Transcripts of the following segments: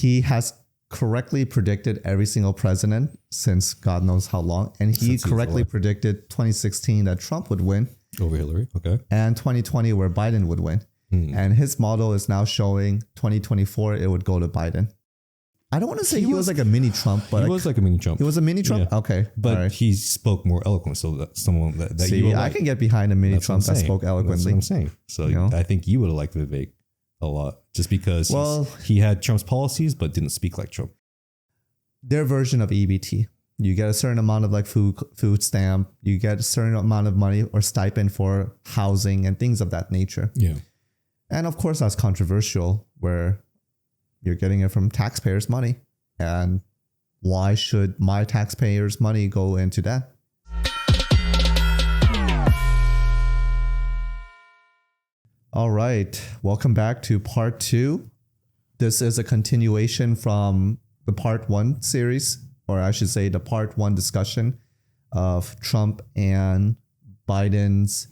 he has correctly predicted every single president since God knows how long. And he correctly predicted 2016 that Trump would win. Over Hillary. Okay. And 2020 where Biden would win. And his model is now showing 2024 it would go to Biden. I don't want to say he was like a mini Trump, but he was like a mini Trump. He was a mini Trump? Yeah. Okay. But he spoke more eloquent. So that someone that See, you I can get behind a mini Trump that spoke eloquently. That's what I'm saying. So I think you would have liked Vivek a lot just because he had Trump's policies, but didn't speak like Trump. Their version of EBT. You get a certain amount of like food stamp. You get a certain amount of money or stipend for housing and things of that nature. Yeah. And of course, that's controversial where you're getting it from taxpayers' money. And why should my taxpayers' money go into that? All right. Welcome back to part 2. This is a continuation from the part 1 series, or I should say the part 1 discussion of Trump and Biden's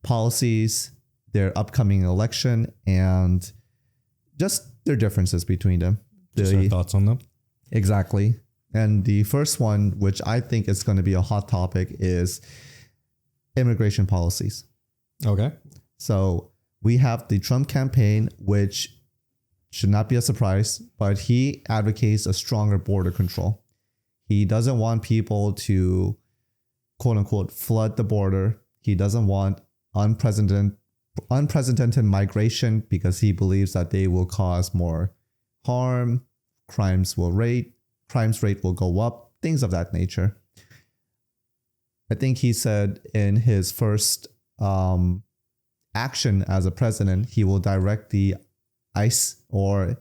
policies, their upcoming election, and just their differences between them. Just our thoughts on them? Exactly. And the first one, which I think is going to be a hot topic, is immigration policies. Okay. So we have the Trump campaign, which should not be a surprise, but he advocates a stronger border control. He doesn't want people to, quote unquote, flood the border. He doesn't want unprecedented migration because he believes that they will cause more harm, crimes rate will go up, things of that nature. I think he said in his first action as a president, he will direct the ICE or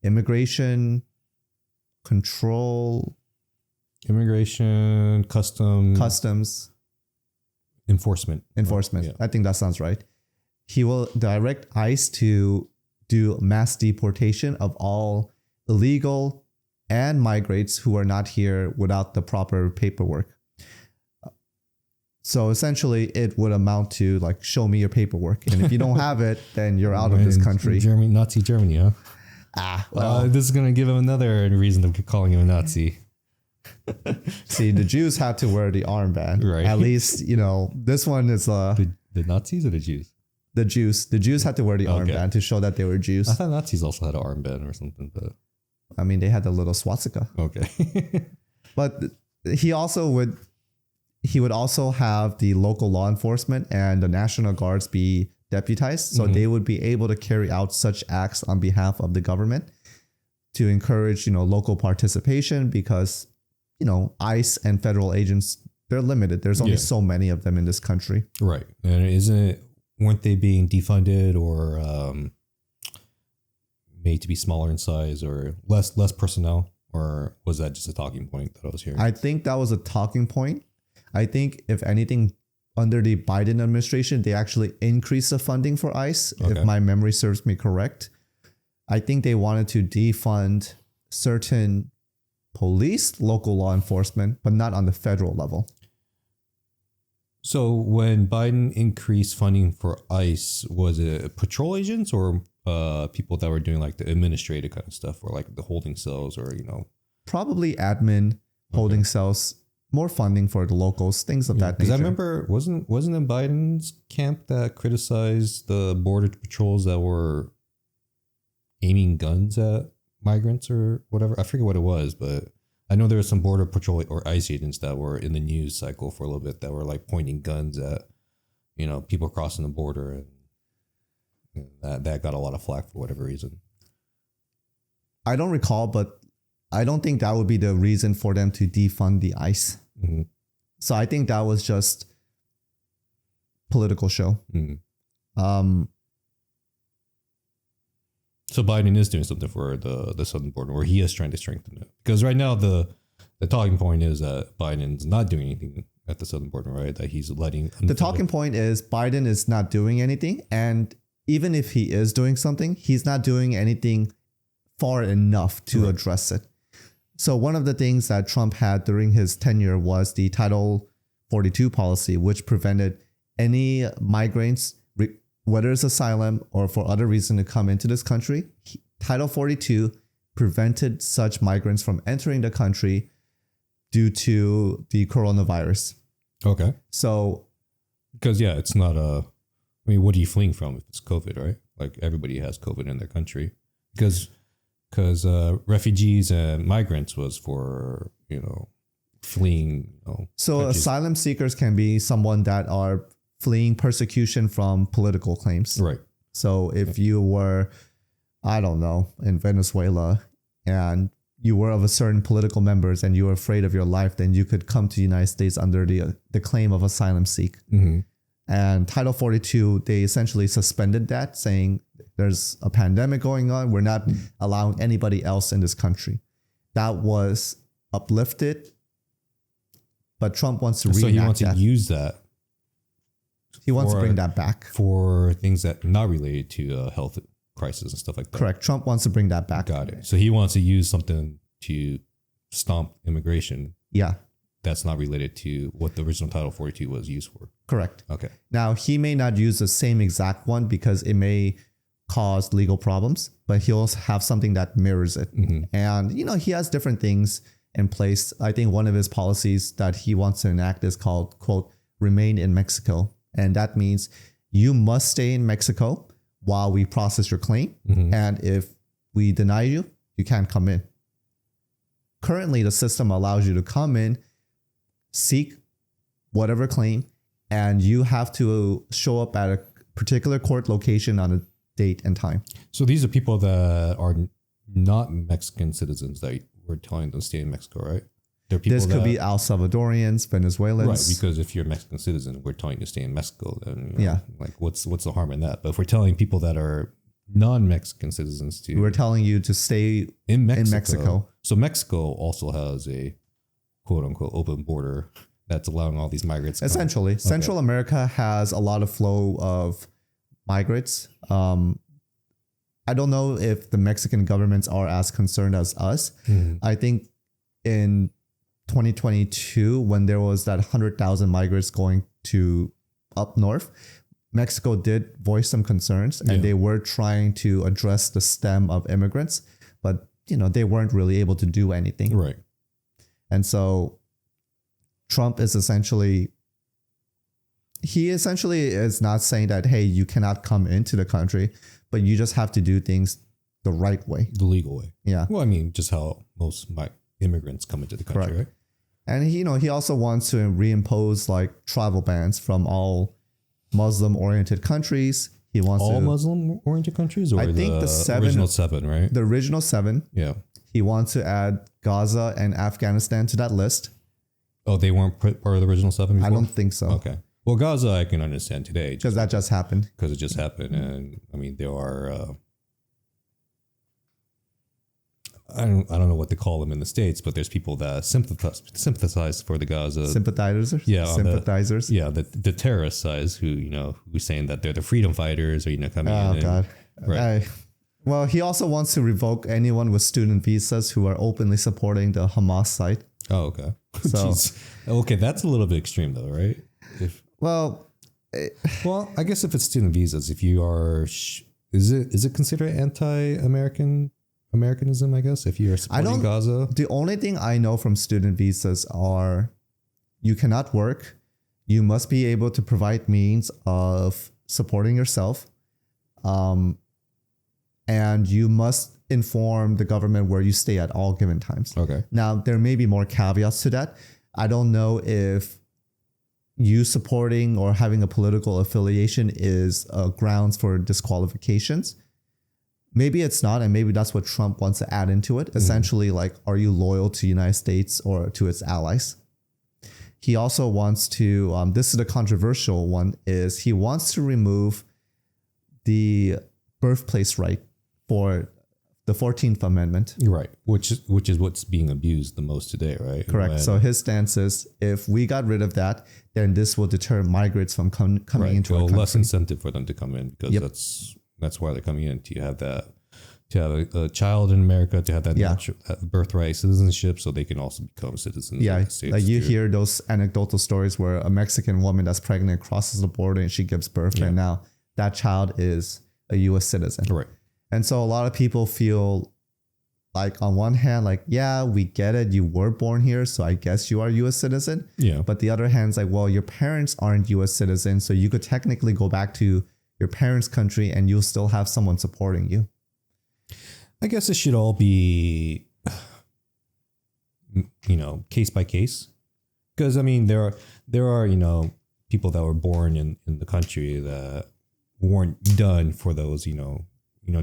Immigration Customs Enforcement. Yeah. I think that sounds right. He will direct ICE to do mass deportation of all illegal and migrants who are not here without the proper paperwork. So essentially, it would amount to like, show me your paperwork. And if you don't have it, then you're out of this country. Nazi Germany, huh? This is going to give him another reason to keep calling him a Nazi. See, the Jews had to wear the armband. Right. At least, this one is... the Nazis or the Jews? The Jews had to wear the armband to show that they were Jews. I thought Nazis also had an armband or something, but... I mean, they had the little swastika. Okay. But he would also have the local law enforcement and the National Guards be deputized. So they would be able to carry out such acts on behalf of the government to encourage, local participation because, ICE and federal agents, they're limited. There's only so many of them in this country. Right. And weren't they being defunded or made to be smaller in size or less personnel? Or was that just a talking point that I was hearing? I think that was a talking point. I think if anything, under the Biden administration, they actually increased the funding for ICE, if my memory serves me correct. I think they wanted to defund certain police, local law enforcement, but not on the federal level. So when Biden increased funding for ICE, was it patrol agents or people that were doing like the administrative kind of stuff or like the holding cells or, Probably admin, holding cells, more funding for the locals, things of that nature. Because I remember, wasn't it Biden's camp that criticized the border patrols that were aiming guns at migrants or whatever? I forget what it was, but I know there was some border patrol or ICE agents that were in the news cycle for a little bit that were like pointing guns at, people crossing the border, and that got a lot of flack for whatever reason. I don't recall, but I don't think that would be the reason for them to defund the ICE. Mm-hmm. So I think that was just political show. Mm-hmm. So Biden is doing something for the southern border, or he is trying to strengthen it. Because right now the talking point is that Biden's not doing anything at the southern border, right? That he's letting... The talking point is Biden is not doing anything. And even if he is doing something, he's not doing anything far enough to address it. So one of the things that Trump had during his tenure was the Title 42 policy, which prevented any migrants, whether it's asylum or for other reason, to come into this country. Title 42 prevented such migrants from entering the country due to the coronavirus. Okay. So, because it's not I mean, what are you fleeing from if it's COVID, right? Like everybody has COVID in their country because refugees and migrants was for, fleeing. So countries. asylum seekers can be someone that are fleeing persecution from political claims. Right. So if you were, I don't know, in Venezuela and you were of a certain political members and you were afraid of your life, then you could come to the United States under the claim of asylum seek. Mm-hmm. And Title 42, they essentially suspended that, saying there's a pandemic going on. We're not allowing anybody else in this country. That was uplifted, but Trump wants to reenact that. So he wants to use that. He wants to bring that back. For things that are not related to health crisis and stuff like that. Correct. Trump wants to bring that back. Got it. So he wants to use something to stomp immigration. Yeah. That's not related to what the original Title 42 was used for. Correct. Okay. Now, he may not use the same exact one because it may cause legal problems, but he'll have something that mirrors it. Mm-hmm. And, he has different things in place. I think one of his policies that he wants to enact is called, quote, remain in Mexico. And that means you must stay in Mexico while we process your claim. Mm-hmm. And if we deny you, you can't come in. Currently, the system allows you to come in, seek whatever claim, and you have to show up at a particular court location on a date and time. So these are people that are not Mexican citizens that we're telling them to stay in Mexico, right? They're people this could be El Salvadorians, Venezuelans. Right, because if you're a Mexican citizen, we're telling you to stay in Mexico. Then yeah, like what's the harm in that? But if we're telling people that are non-Mexican citizens to, we're telling you to stay in Mexico. In Mexico. So Mexico also has a quote unquote open border that's allowing all these migrants. Essentially, okay. Central America has a lot of flow of migrants. I don't know if the Mexican governments are as concerned as us. Mm-hmm. I think in 2022, when there was that 100,000 migrants going to up north, Mexico did voice some concerns and they were trying to address the stem of immigrants, but they weren't really able to do anything. Right. And so Trump is essentially is not saying that, hey, you cannot come into the country, but you just have to do things the right way. The legal way. Yeah. Well, I mean, just how most immigrants come into the country, correct. Right? And he also wants to reimpose like travel bans from all Muslim-oriented countries. He wants all Muslim-oriented countries, or I think the original 7, right? The original 7. Yeah. He wants to add Gaza and Afghanistan to that list. Oh, they weren't part of the original 7 before? I don't think so. Okay. Well, Gaza I can understand today. Because that just happened. Because it just happened. And I mean, there are... I don't know what to call them in the States, but there's people that sympathize for the Gaza. Sympathizers? Yeah. Sympathizers? The terrorist sides who's saying that they're the freedom fighters or, coming in. Oh, God. Right. Well, he also wants to revoke anyone with student visas who are openly supporting the Hamas site. Oh, okay. So, okay, that's a little bit extreme though, right? Well, I guess if it's student visas, if you are, is it considered anti-Americanism? I guess if you're supporting Gaza. The only thing I know from student visas are you cannot work. You must be able to provide means of supporting yourself. And you must inform the government where you stay at all given times. Okay. Now, there may be more caveats to that. I don't know if you supporting or having a political affiliation is grounds for disqualifications. Maybe it's not, and maybe that's what Trump wants to add into it. Essentially, like, are you loyal to the United States or to its allies? He also wants to, this is the controversial one, is he wants to remove the birthplace right for the 14th Amendment. Right, which is what's being abused the most today, right? Correct. So his stance is, if we got rid of that, then this will deter migrants from coming into our country. Less incentive for them to come in, because that's why they're coming in, to have a child in America, to have that birthright citizenship, so they can also become citizens. Yeah, like you hear those anecdotal stories where a Mexican woman that's pregnant crosses the border and she gives birth, and now that child is a U.S. citizen. Right. And so a lot of people feel like on one hand, like, yeah, we get it. You were born here, so I guess you are a U.S. citizen. Yeah. But the other hand is like, well, your parents aren't U.S. citizens, so you could technically go back to your parents' country and you'll still have someone supporting you. I guess it should all be, case by case. Because, I mean, there are, people that were born in the country that weren't done for those,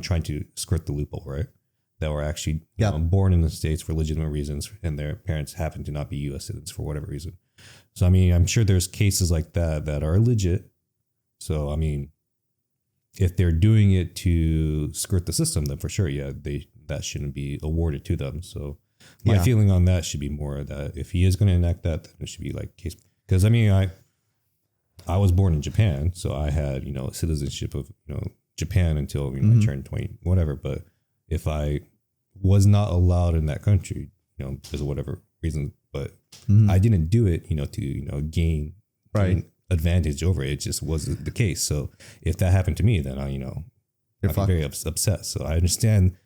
trying to skirt the loophole, right? That were actually born in the States for legitimate reasons, and their parents happen to not be U.S. citizens for whatever reason. So, I mean, I'm sure there's cases like that are legit. So, I mean, if they're doing it to skirt the system, then for sure, that shouldn't be awarded to them. So, my feeling on that should be more that if he is going to enact that, then it should be like case. Because, I mean, I was born in Japan, so I had, citizenship of, Japan until I turned 20, whatever. But if I was not allowed in that country, because of whatever reason, but I didn't do it, to, gain advantage over it. It just wasn't the case. So if that happened to me, then I'd be very upset. So I understand,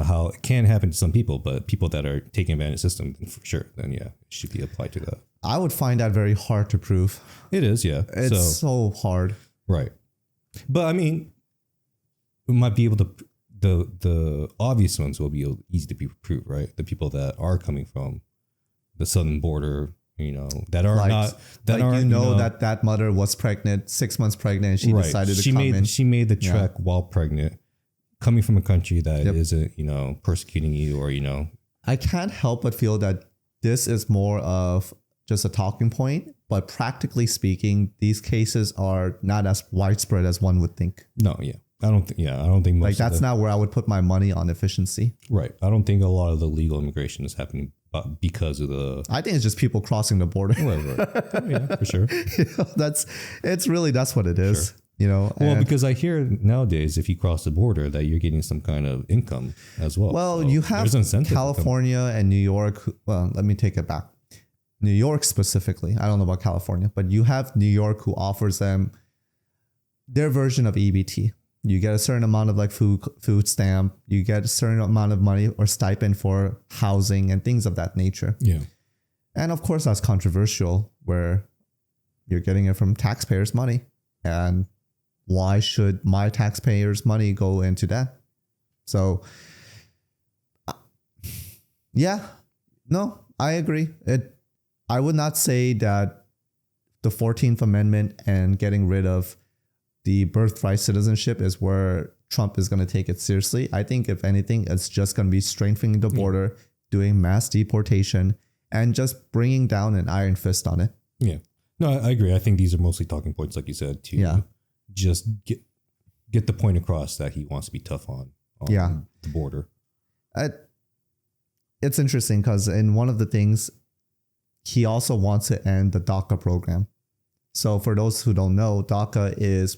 how it can happen to some people, but people that are taking advantage of the system, for sure, then it should be applied to that. I would find that very hard to prove. It is, yeah. It's so hard. Right. But I mean, we might be able to, the obvious ones will be easy to be proved, right? The people that are coming from the southern border, that are not, that are, that mother was pregnant, 6 months pregnant, and she decided to come in. She made the trek while pregnant, coming from a country that isn't, persecuting you or, I can't help but feel that this is more of just a talking point, but practically speaking, these cases are not as widespread as one would think. No, yeah. I don't think most like that's not where I would put my money on efficiency. Right. I don't think a lot of the legal immigration is happening because of the. I think it's just people crossing the border. Right. Yeah, for sure. That's what it is. Sure. Well, because I hear nowadays, if you cross the border, that you're getting some kind of income as well. Well, so you have California and New York. Well, let me take it back. New York specifically. I don't know about California, but you have New York who offers them their version of EBT. You get a certain amount of like food stamp. You get a certain amount of money or stipend for housing and things of that nature. Yeah. And of course, that's controversial where you're getting it from taxpayers' money. And why should my taxpayers' money go into that? So, I agree. I would not say that the 14th Amendment and getting rid of the birthright citizenship is where Trump is going to take it seriously. I think if anything, it's just going to be strengthening the border, doing mass deportation, and just bringing down an iron fist on it. Yeah. No, I agree. I think these are mostly talking points, like you said, to just get the point across that he wants to be tough on the border. It's interesting because in one of the things, he also wants to end the DACA program. So for those who don't know, DACA is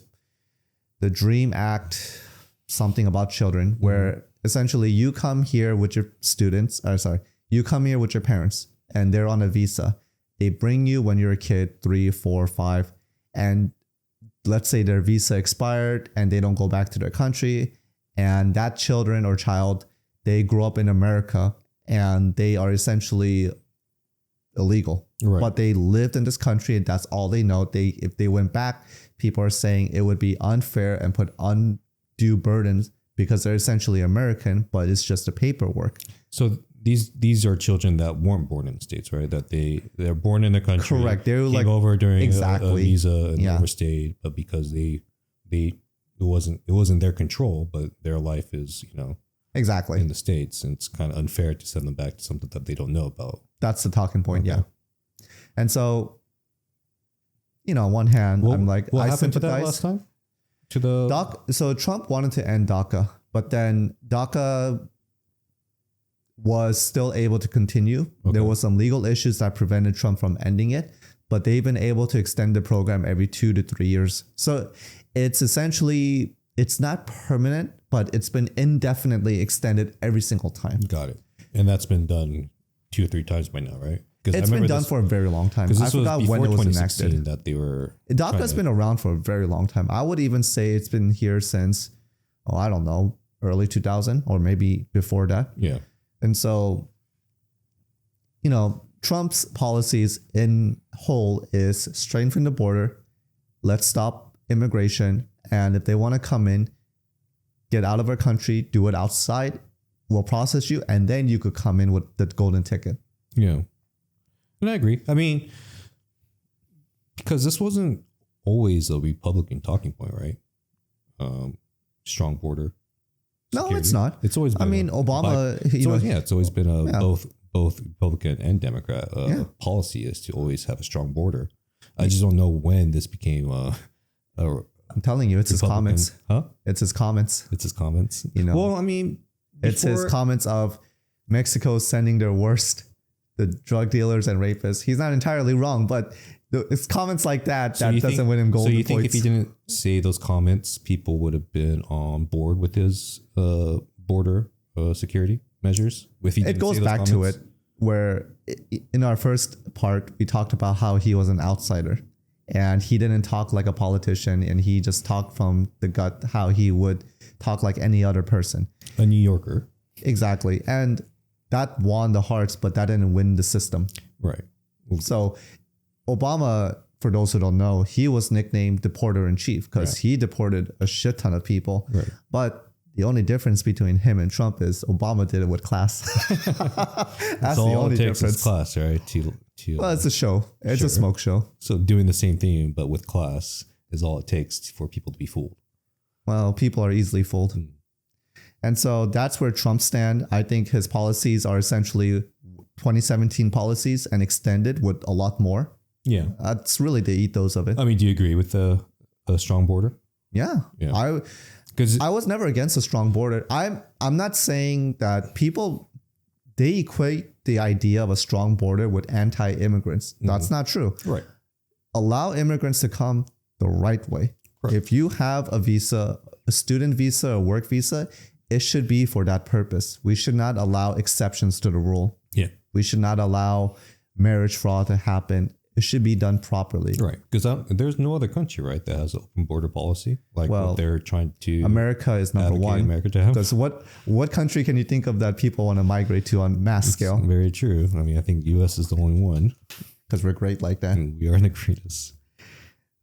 the Dream Act, something about children, where essentially you come here with your you come here with your parents and they're on a visa. They bring you when you're a kid, 3, 4, 5, and let's say their visa expired and they don't go back to their country, and that children or child, they grow up in America and they are essentially illegal, but they lived in this country and that's all they know. If they went back, people are saying it would be unfair and put undue burdens because they're essentially American, but it's just the paperwork. So these are children that weren't born in the States, right? That they're born in the country. Correct. They were came over during a visa and overstayed, but because it wasn't their control, but their life is, exactly in the States, and it's kind of unfair to send them back to something that they don't know about. That's the talking point. Okay. Yeah. And so, on one hand, I'm like, what happened to that last time? To the so Trump wanted to end DACA, but then DACA was still able to continue. Okay. There was some legal issues that prevented Trump from ending it, but they've been able to extend the program every 2 to 3 years. So it's essentially, it's not permanent, but it's been indefinitely extended every single time. Got it. And that's been done 2 or 3 times by now, right? It's been done for a very long time. I forgot when it was enacted. That they were DACA's been around for a very long time. I would even say it's been here since, I don't know, early 2000 or maybe before that. Yeah. And so, Trump's policies in whole is strengthen the border. Let's stop immigration. And if they want to come in, get out of our country, do it outside. We'll process you. And then you could come in with the golden ticket. Yeah. And I agree. I mean, because this wasn't always a Republican talking point, right? Strong border. No, it's not. It's always been Obama, it's always been a both Republican and Democrat policy is to always have a strong border. I just don't know when this became I'm telling you, it's Republican. his comments. Huh? It's his comments. It's his comments. Well, I mean, it's his comments of Mexico sending their worst, the drug dealers and rapists. He's not entirely wrong, but it's comments like that doesn't win him golden points. So you think if he didn't say those comments, people would have been on board with his border security measures? It goes back to it where in our first part, we talked about how he was an outsider and he didn't talk like a politician and he just talked from the gut how he would talk like any other person. A New Yorker. Exactly. And that won the hearts, but that didn't win the system. Right. So Obama, for those who don't know, he was nicknamed deporter-in-chief because he deported a shit ton of people. Right. But the only difference between him and Trump is Obama did it with class. That's the only difference. Is class, right? Well, it's a show. It's a smoke show. So doing the same thing, but with class is all it takes for people to be fooled. Well, people are easily fooled. And so that's where Trump stands. I think his policies are essentially 2017 policies and extended with a lot more. Yeah. That's really the ethos of it. I mean, do you agree with a strong border? Yeah. I was never against a strong border. I'm not saying that people, they equate the idea of a strong border with anti-immigrants. That's not true. Right. Allow immigrants to come the right way. Right. If you have a visa, a student visa, a work visa, it should be for that purpose. We should not allow exceptions to the rule. Yeah. We should not allow marriage fraud to happen. It should be done properly. Right. Because there's no other country, right, that has an open border policy. Like what they're trying to... America is number one. America to have. Because what country can you think of that people want to migrate to on mass scale? Very true. I mean, I think U.S. is the only one. Because we're great like that. And we are the greatest.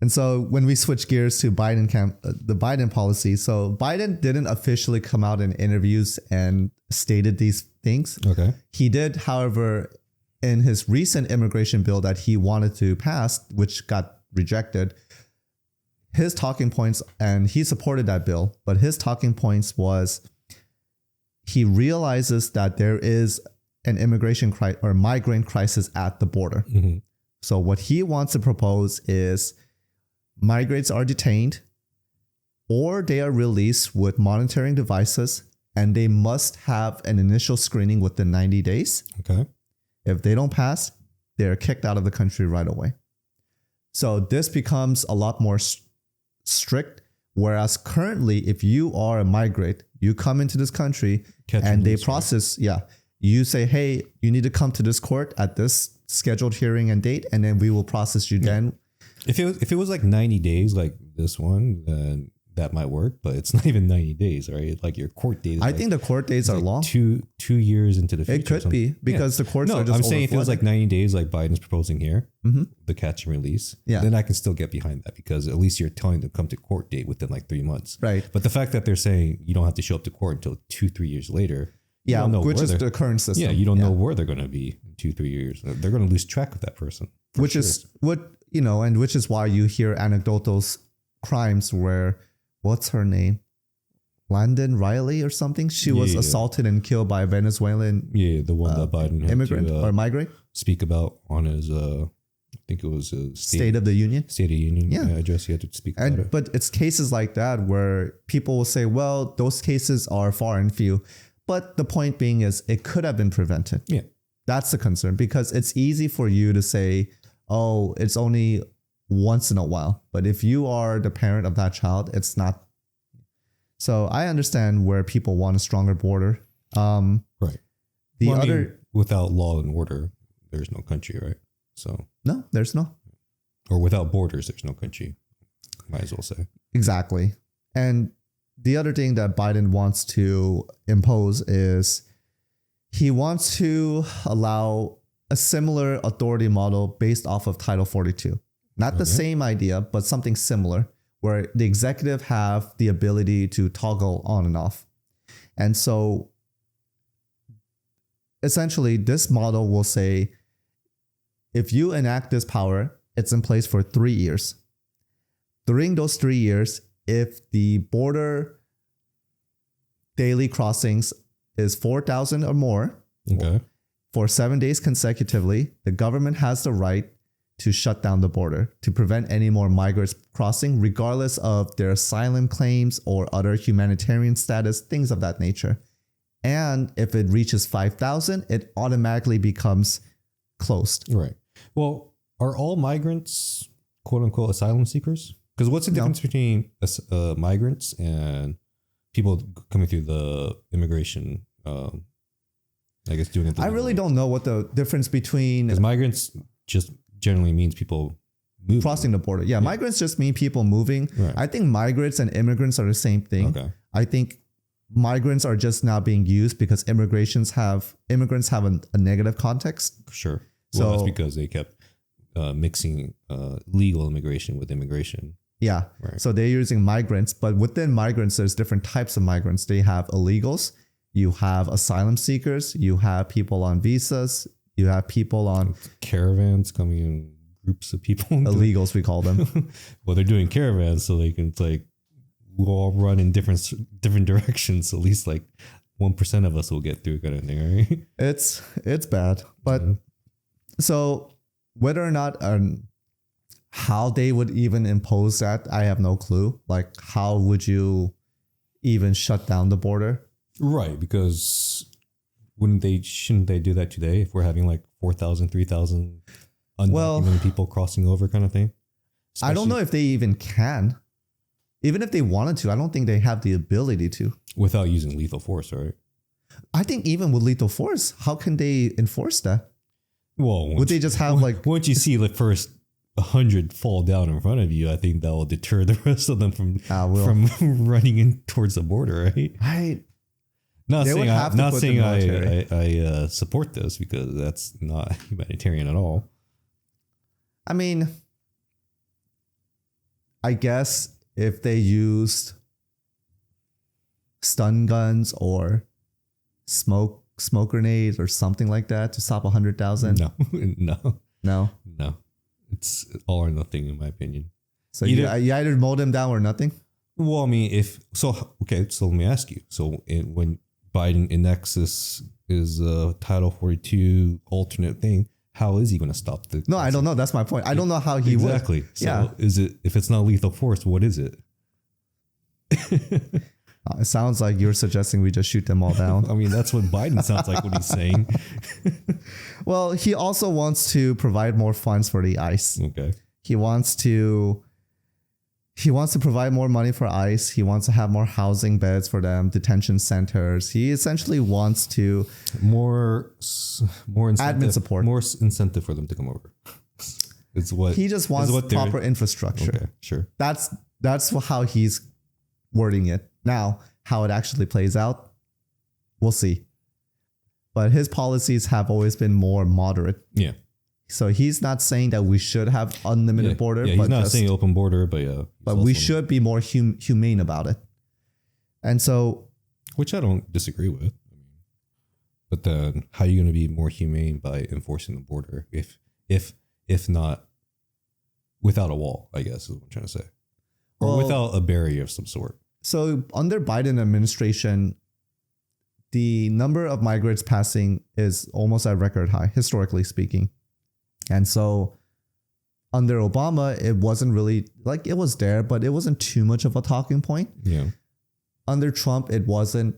And so when we switch gears to the Biden policy, so Biden didn't officially come out in interviews and stated these things. Okay. He did, however, in his recent immigration bill that he wanted to pass, which got rejected, his talking points, and he supported that bill, but his talking points was he realizes that there is an immigration or migrant crisis at the border. Mm-hmm. So what he wants to propose is migrants are detained or they are released with monitoring devices and they must have an initial screening within 90 days. Okay. If they don't pass, they're kicked out of the country right away. So this becomes a lot more strict. Whereas currently, if you are a migrant, you come into this country and they process, you say, hey, you need to come to this court at this scheduled hearing and date, and then we will process you then. If it was like 90 days like this one, then that might work, but it's not even 90 days, right? Like your court date. I think the court dates are long. 2 years into the future. It could be because the courts are just I'm saying if it was like 90 days, like Biden's proposing here, the catch and release, then I can still get behind that because at least you're telling them to come to court date within like 3 months. Right. But the fact that they're saying you don't have to show up to court until 2-3 years later. Yeah, which is the current system. Yeah, you don't know where they're going to be in 2-3 years. They're going to lose track of that person. Which is why you hear anecdotal crimes where, what's her name? Landon Riley or something? She was assaulted and killed by a Venezuelan the one that Biden had immigrant or migrant speak about on his I think it was a State of the Union address. He had to speak about it. But it's cases like that where people will say, well, those cases are far and few. But the point being is it could have been prevented. Yeah. That's the concern because it's easy for you to say, oh, it's only once in a while. But if you are the parent of that child, it's not. So I understand where people want a stronger border. Right. Without law and order, there's no country, right? So no, there's no. Or without borders, there's no country. Might as well say. Exactly. And the other thing that Biden wants to impose is he wants to allow a similar authority model based off of Title 42. Not the same idea, but something similar, where the executive have the ability to toggle on and off. And so essentially, this model will say, if you enact this power, it's in place for 3 years. During those 3 years, if the border daily crossings is 4,000 or more for 7 days consecutively, the government has the right to shut down the border to prevent any more migrants crossing, regardless of their asylum claims or other humanitarian status, things of that nature. And if it reaches 5,000, it automatically becomes closed. Right. Well, are all migrants, quote unquote, asylum seekers? Because what's the difference between migrants and people coming through the immigration? I guess doing it. I really don't know what the difference between. Because migrants just generally means people moving. Crossing the border. Yeah, migrants just mean people moving. Right. I think migrants and immigrants are the same thing. Okay. I think migrants are just now being used because immigrants have a negative context. Sure. So well, that's because they kept mixing legal immigration with immigration. Yeah. Right. So they're using migrants, but within migrants, there's different types of migrants. They have illegals. You have asylum seekers. You have people on visas. You have people on caravans coming in groups of people. Illegals, we call them. Well, they're doing caravans, so they can we'll all run in different directions. At least 1% of us will get through, kind of thing, right? It's bad, but so whether or not how they would even impose that, I have no clue. Like, how would you even shut down the border? Right, because shouldn't they do that today if we're having 4,000, 3,000 undocumented people crossing over, kind of thing? I don't know if they even can. Even if they wanted to, I don't think they have the ability to. Without using lethal force, right? I think even with lethal force, how can they enforce that? Well, would they just have once you see the first 100 fall down in front of you, I think that will deter the rest of them from running in towards the border, right? Not saying I support this, because that's not humanitarian at all. I mean, I guess if they used stun guns or smoke grenades or something like that to stop 100,000. No. It's all or nothing, in my opinion. So you either mow them down or nothing. Well, I mean, so let me ask you. So when Biden enacts this is a Title 42 alternate thing, how is he going to stop the? No, I don't know. That's my point. I don't know how he would. Exactly. So if it's not lethal force, what is it? It sounds like you're suggesting we just shoot them all down. I mean, that's what Biden sounds like when he's saying. Well, he also wants to provide more funds for the ICE. Okay. He wants to provide more money for ICE. He wants to have more housing beds for them, detention centers. He essentially wants to more incentive, admin support, more incentive for them to come over. It's what he just wants proper infrastructure. Okay, sure. That's how he's wording it. Now, how it actually plays out, we'll see. But his policies have always been more moderate. Yeah. So he's not saying that we should have unlimited border. Yeah, he's not saying open border, but but we should be more humane about it. And so, which I don't disagree with. But then, how are you going to be more humane by enforcing the border if not without a wall? I guess is what I'm trying to say, or without a barrier of some sort. So under Biden administration, the number of migrants passing is almost at record high, historically speaking. And so under Obama, it wasn't really it was there, but it wasn't too much of a talking point. Yeah. Under Trump, it wasn't.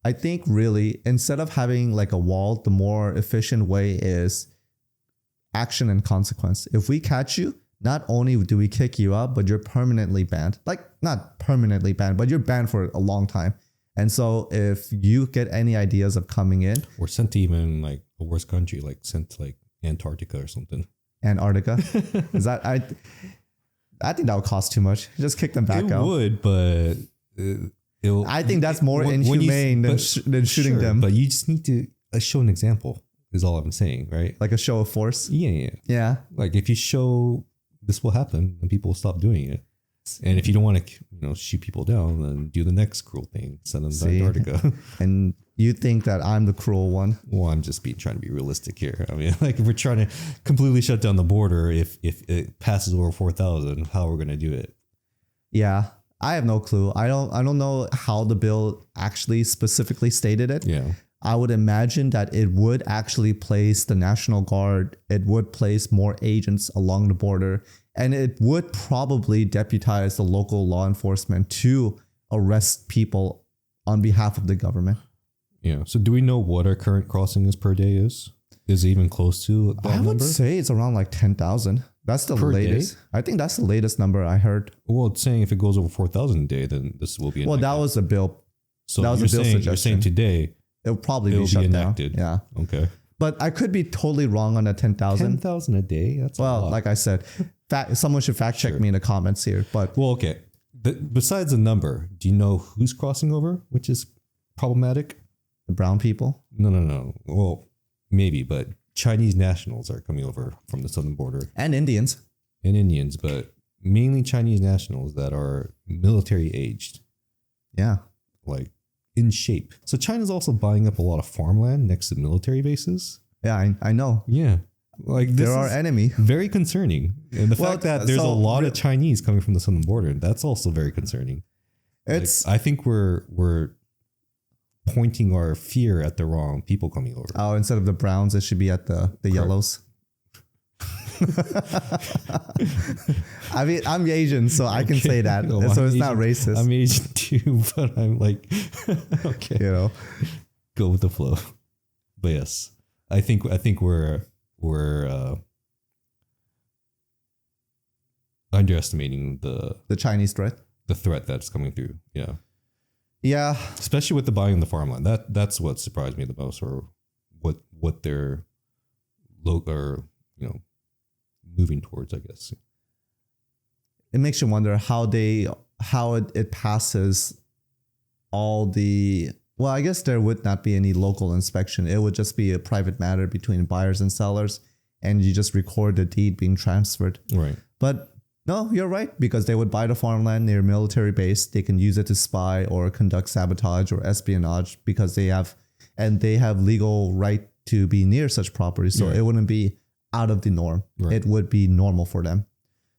I think really, instead of having a wall, the more efficient way is action and consequence. If we catch you, not only do we kick you out, but you're permanently banned. Not permanently banned, but you're banned for a long time. And so if you get any ideas of coming in, or sent to even a worse country, sent to Antarctica or something. Antarctica? Is that I think that would cost too much. Just kick them back out. It would, but I think that's more inhumane than shooting them. But you just need to show an example is all I'm saying, right? Like a show of force. Yeah. Yeah. Like if you show this will happen, then people will stop doing it. And if you don't want to, shoot people down, then do the next cruel thing, send them to Antarctica. And you think that I'm the cruel one? Well, I'm just trying to be realistic here. I mean, like if we're trying to completely shut down the border, if it passes over 4,000, how we're going to do it? Yeah, I have no clue. I don't know how the bill actually specifically stated it. Yeah. I would imagine that it would actually place the National Guard. It would place more agents along the border. And it would probably deputize the local law enforcement to arrest people on behalf of the government. Yeah. So do we know what our current crossing is per day is? Is it even close to that number? I would say it's around like 10,000. That's the per latest. Day? I think that's the latest number I heard. Well, it's saying if it goes over 4,000 a day, then this will be enacted. Well, that was the bill. So that was a bill suggestion. You're saying today it will probably be shut enacted. Down. Yeah. Okay. But I could be totally wrong on that 10,000. 10,000 a day? That's a lot. Like I said, someone should fact check me in the comments here. But well, okay. Besides the number, do you know who's crossing over, which is problematic? The brown people? No. Well, maybe, but Chinese nationals are coming over from the southern border. And Indians. And Indians, but mainly Chinese nationals that are military aged. Yeah. Like in shape. So China's also buying up a lot of farmland next to military bases. Yeah, I know. Yeah. Like this they're our enemy. Very concerning. And the fact that there's a lot of Chinese coming from the southern border, that's also very concerning. It's I think we're pointing our fear at the wrong people coming over. Oh, instead of the browns, it should be at the yellows. I mean, I'm Asian, so I can say that. No, so it's Asian, not racist. I'm Asian too, but I'm like, okay, go with the flow. But yes, I think we're underestimating the Chinese threat, the threat that's coming through. Yeah. Yeah. Especially with the buying the farmland. That's what surprised me the most, or what they're moving towards, I guess. It makes you wonder how it passes all the. Well, I guess there would not be any local inspection. It would just be a private matter between buyers and sellers, and you just record the deed being transferred. Right. But no, you're right, because they would buy the farmland near a military base. They can use it to spy or conduct sabotage or espionage because they have legal right to be near such property. So it wouldn't be out of the norm. Right. It would be normal for them.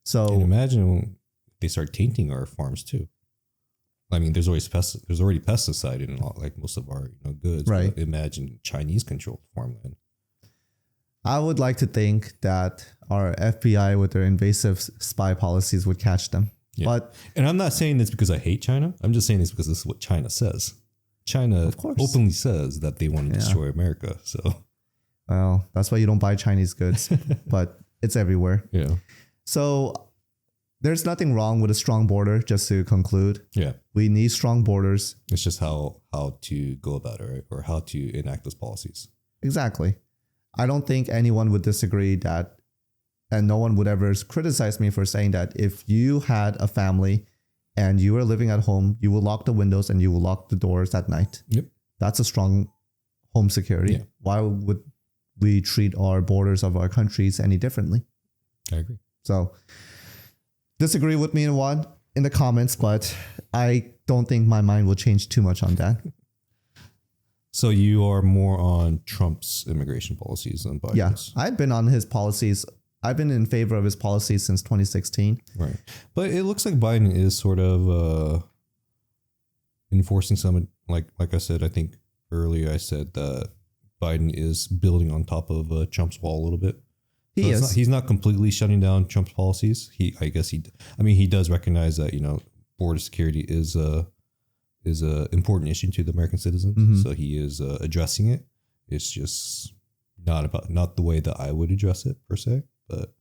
So and imagine they start tainting our farms too. I mean, there's already pesticide in like most of our goods. Right. But imagine Chinese controlled farmland. I would like to think that our FBI with their invasive spy policies would catch them. Yeah. And I'm not saying this because I hate China. I'm just saying this because this is what China says. China openly says that they want to destroy America. So, well, that's why you don't buy Chinese goods, but it's everywhere. Yeah. So there's nothing wrong with a strong border, just to conclude. Yeah. We need strong borders. It's just how to go about it, right? Or how to enact those policies. Exactly. I don't think anyone would disagree that, and no one would ever criticize me for saying that if you had a family and you were living at home, you will lock the windows and you will lock the doors at night. Yep. That's a strong home security. Yeah. Why would we treat our borders of our countries any differently? I agree. So disagree with me in the comments, but I don't think my mind will change too much on that. So you are more on Trump's immigration policies than Biden's? Yeah, I've been on his policies. I've been in favor of his policies since 2016. Right. But it looks like Biden is sort of enforcing some, like I said, I think earlier I said that Biden is building on top of Trump's wall a little bit. He's not completely shutting down Trump's policies. He does recognize that, border security is a important issue to the American citizens. Mm-hmm. So he is addressing it. It's just not the way that I would address it per se, but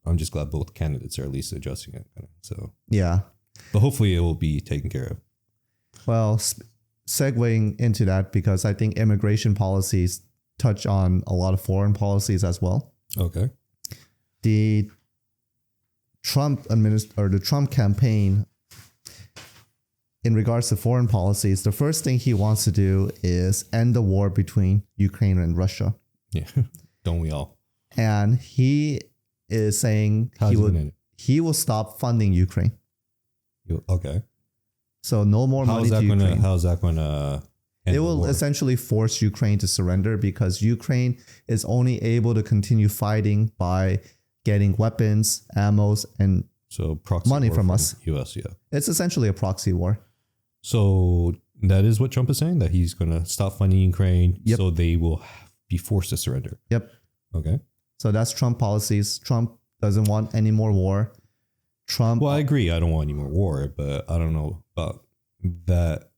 I'm just glad both candidates are at least addressing it. So yeah, but hopefully it will be taken care of. Well, segueing into that, because I think immigration policies touch on a lot of foreign policies as well. Okay. The Trump campaign in regards to foreign policies, the first thing he wants to do is end the war between Ukraine and Russia. Yeah. Don't we all? And he is saying he will stop funding Ukraine. Okay. So no more money to Ukraine. How is that going to end It will essentially force Ukraine to surrender because Ukraine is only able to continue fighting by getting weapons, ammos, and proxy money from us. US, yeah. It's essentially a proxy war. So that is what Trump is saying, that he's going to stop funding Ukraine so they will be forced to surrender. Yep. Okay. So that's Trump policies. Trump doesn't want any more war. Well, I agree. I don't want any more war, but I don't know about that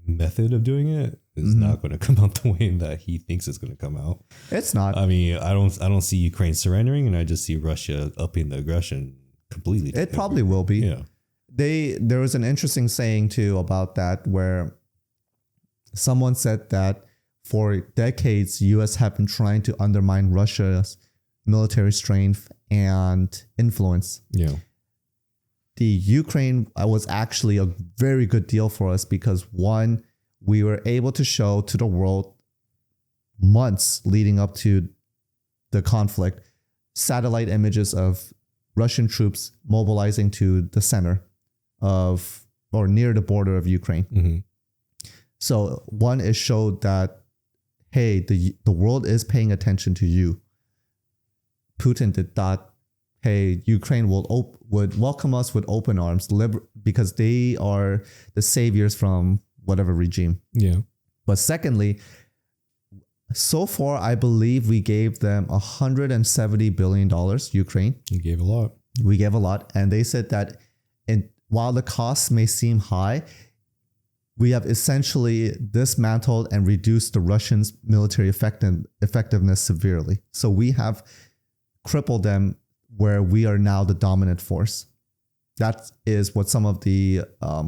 method of doing it is not going to come out the way that he thinks it's going to come out. It's not. I mean, I don't see Ukraine surrendering, and I just see Russia upping the aggression completely. It probably will be. Yeah. There was an interesting saying too about that where someone said that for decades, US have been trying to undermine Russia's military strength and influence. Yeah. The Ukraine was actually a very good deal for us because one, we were able to show to the world months leading up to the conflict, satellite images of Russian troops mobilizing to the center of or near the border of Ukraine. Mm-hmm. So one, it showed that, hey, the world is paying attention to you. Putin did that. Hey, Ukraine would welcome us with open arms because they are the saviors from whatever regime. Yeah. But secondly, so far, I believe we gave them $170 billion, Ukraine. You gave a lot. We gave a lot. And they said that while the costs may seem high, we have essentially dismantled and reduced the Russians' military effectiveness severely. So we have crippled them where we are now the dominant force. That is what some of the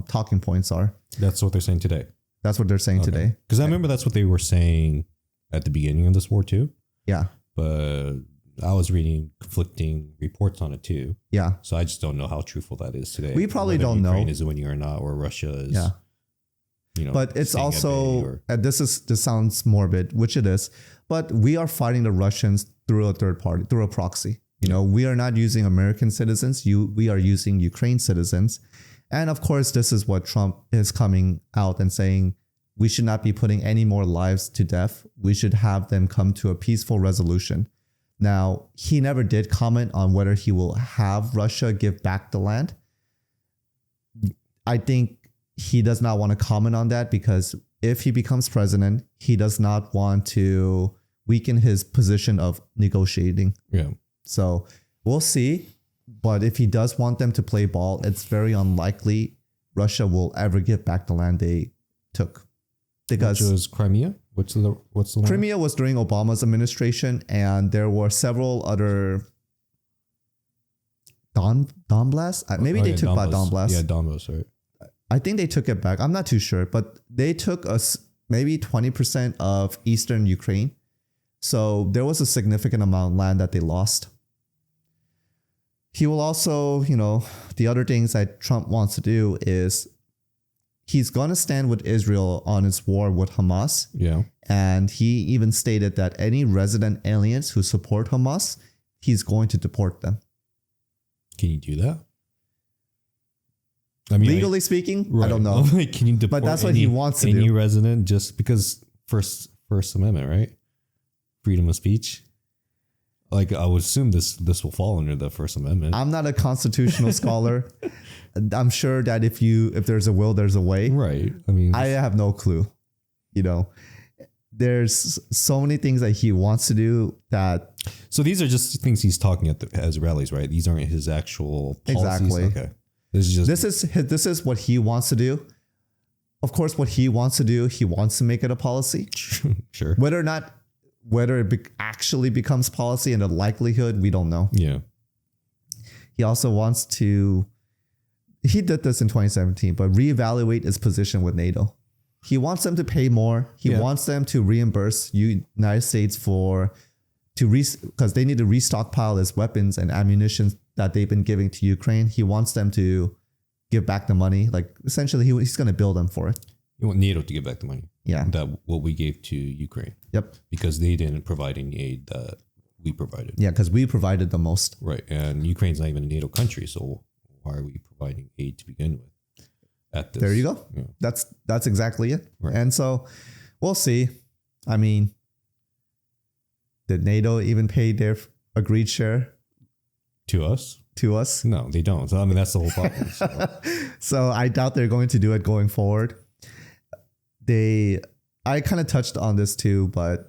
talking points are. That's what they're saying today. That's what they're saying today. Because I remember that's what they were saying at the beginning of this war too. Yeah. But I was reading conflicting reports on it too. Yeah. So I just don't know how truthful that is today. We probably Whether don't know. Ukraine is winning or not, or Russia is. Yeah. But it's also, this sounds morbid, which it is, but we are fighting the Russians through a third party, through a proxy. We are not using American citizens. We are using Ukraine citizens. And of course, this is what Trump is coming out and saying, we should not be putting any more lives to death. We should have them come to a peaceful resolution. Now, he never did comment on whether he will have Russia give back the land. I think he does not want to comment on that because if he becomes president, he does not want to weaken his position of negotiating. Yeah. So we'll see. But if he does want them to play ball, it's very unlikely Russia will ever give back the land they took. Because which was Crimea? What's the land? Crimea was during Obama's administration, and there were several other Donbass. Maybe they took back Donbass. Yeah, Donbass, right? I think they took it back. I'm not too sure, but they took us maybe 20% of eastern Ukraine. So there was a significant amount of land that they lost. He will also, the other things that Trump wants to do is he's going to stand with Israel on its war with Hamas. Yeah. And he even stated that any resident aliens who support Hamas, he's going to deport them. Can you do that? I mean, legally speaking, right. I don't know. Can you deport but that's what he wants to do. Any resident just because First Amendment, right? Freedom of speech. Like I would assume this will fall under the First Amendment. I'm not a constitutional scholar. I'm sure that if there's a will, there's a way. Right. I mean, I have no clue. There's so many things that he wants to do that. So these are just things he's talking at as rallies, right? These aren't his actual policies. Exactly. Okay. This is what he wants to do. Of course, what he wants to do, he wants to make it a policy. Sure. Whether it actually becomes policy and the likelihood, we don't know. Yeah. He also wants to, he did this in 2017, but reevaluate his position with NATO. He wants them to pay more. He wants them to reimburse United States because they need to restockpile his weapons and ammunition that they've been giving to Ukraine. He wants them to give back the money. Like essentially, he's going to bill them for it. You want NATO to give back the money. Yeah. That what we gave to Ukraine. Yep. Because they didn't provide any aid that we provided. Yeah, because we provided the most. Right. And Ukraine's not even a NATO country, so why are we providing aid to begin with? At this, there you go. Yeah. That's exactly it. Right. And so we'll see. I mean, did NATO even pay their agreed share To us? to us? No, they don't. So I mean, that's the whole problem. So. So I doubt they're going to do it going forward. I kind of touched on this too, but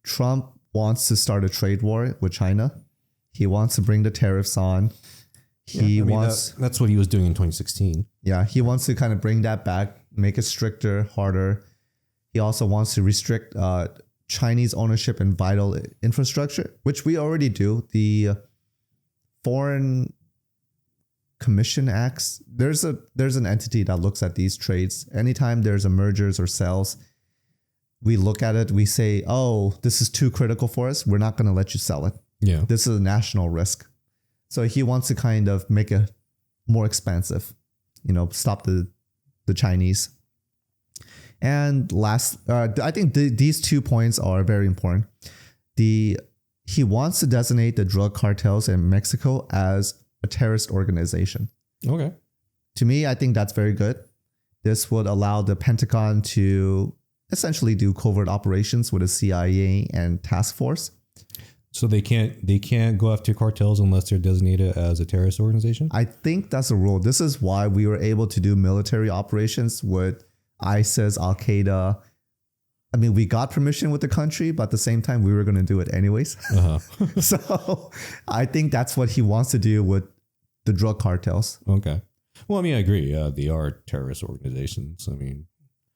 Trump wants to start a trade war with China. He wants to bring the tariffs on. He wants that's what he was doing in 2016. Yeah, he wants to kind of bring that back, make it stricter, harder. He also wants to restrict Chinese ownership in vital infrastructure, which we already do. The Foreign Commission Acts, there's an entity that looks at these trades. Anytime there's a mergers or sales, we look at it, we say, oh, this is too critical for us. We're not going to let you sell it. Yeah. This is a national risk. So he wants to kind of make it more expansive, stop the Chinese. And last, I think these 2 points are very important. He wants to designate the drug cartels in Mexico as a terrorist organization. Okay. To me, I think that's very good. This would allow the Pentagon to essentially do covert operations with the CIA and task force. So they can't go after cartels unless they're designated as a terrorist organization? I think that's a rule. This is why we were able to do military operations with ISIS, Al-Qaeda. I mean, we got permission with the country, but at the same time, we were going to do it anyways. Uh-huh. So I think that's what he wants to do with the drug cartels. Okay. Well, I mean, I agree. They are terrorist organizations. I mean,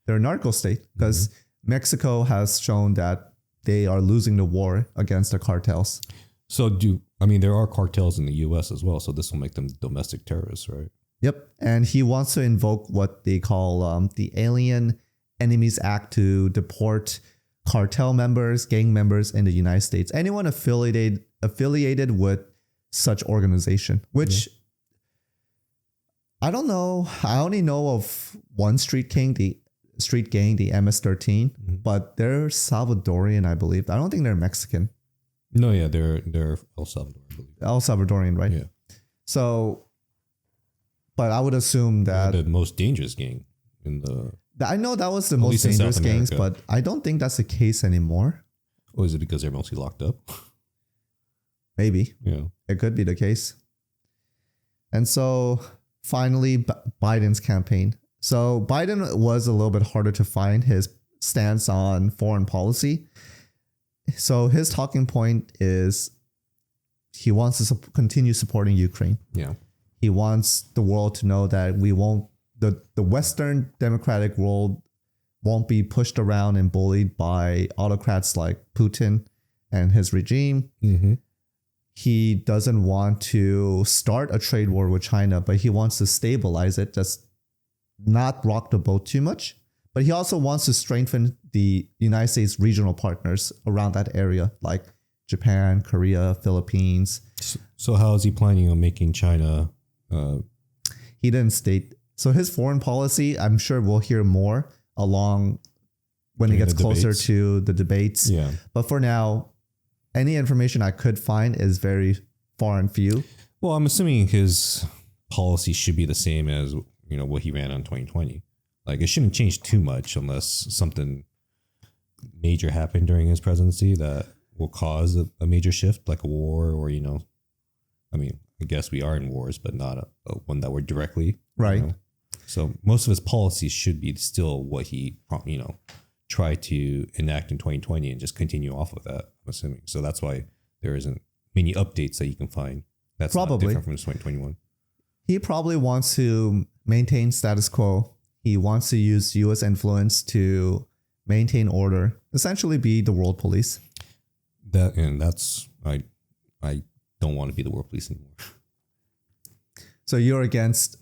they're a narco state because Mexico has shown that they are losing the war against the cartels. So there are cartels in the U.S. as well. So this will make them domestic terrorists, right? Yep. And he wants to invoke what they call the Alien Enemies Act to deport cartel members, gang members in the United States. Anyone affiliated with such organization, which I don't know. I only know of one street gang, the MS-13, but they're Salvadorian, I believe. I don't think they're Mexican. No, yeah, they're El Salvador, I believe. El Salvadorian, right? Yeah. So, but I would assume that the most dangerous gang in the. I know that was the most dangerous gangs, but I don't think that's the case anymore. Or is it because they're mostly locked up? Maybe. Yeah. It could be the case. And so finally, Biden's campaign. So Biden was a little bit harder to find his stance on foreign policy. So his talking point is he wants to continue supporting Ukraine. Yeah. He wants the world to know that the Western democratic world won't be pushed around and bullied by autocrats like Putin and his regime. Mm-hmm. He doesn't want to start a trade war with China, but he wants to stabilize it, just not rock the boat too much. But he also wants to strengthen the United States regional partners around that area, like Japan, Korea, Philippines. So how is he planning on making China? He didn't state. So his foreign policy, I'm sure we'll hear more along when it gets closer to the debates. Yeah. But for now, any information I could find is very far and few. Well, I'm assuming his policy should be the same as what he ran on 2020. Like it shouldn't change too much unless something major happened during his presidency that will cause a major shift, like a war or I mean, I guess we are in wars, but not a one that we're directly right. So most of his policies should be still what he tried to enact in 2020 and just continue off of that. I'm assuming. So that's why there isn't many updates that you can find. That's probably not different from 2021. He probably wants to maintain status quo. He wants to use U.S. influence to maintain order, essentially be the world police. That's I don't want to be the world police anymore. So you're against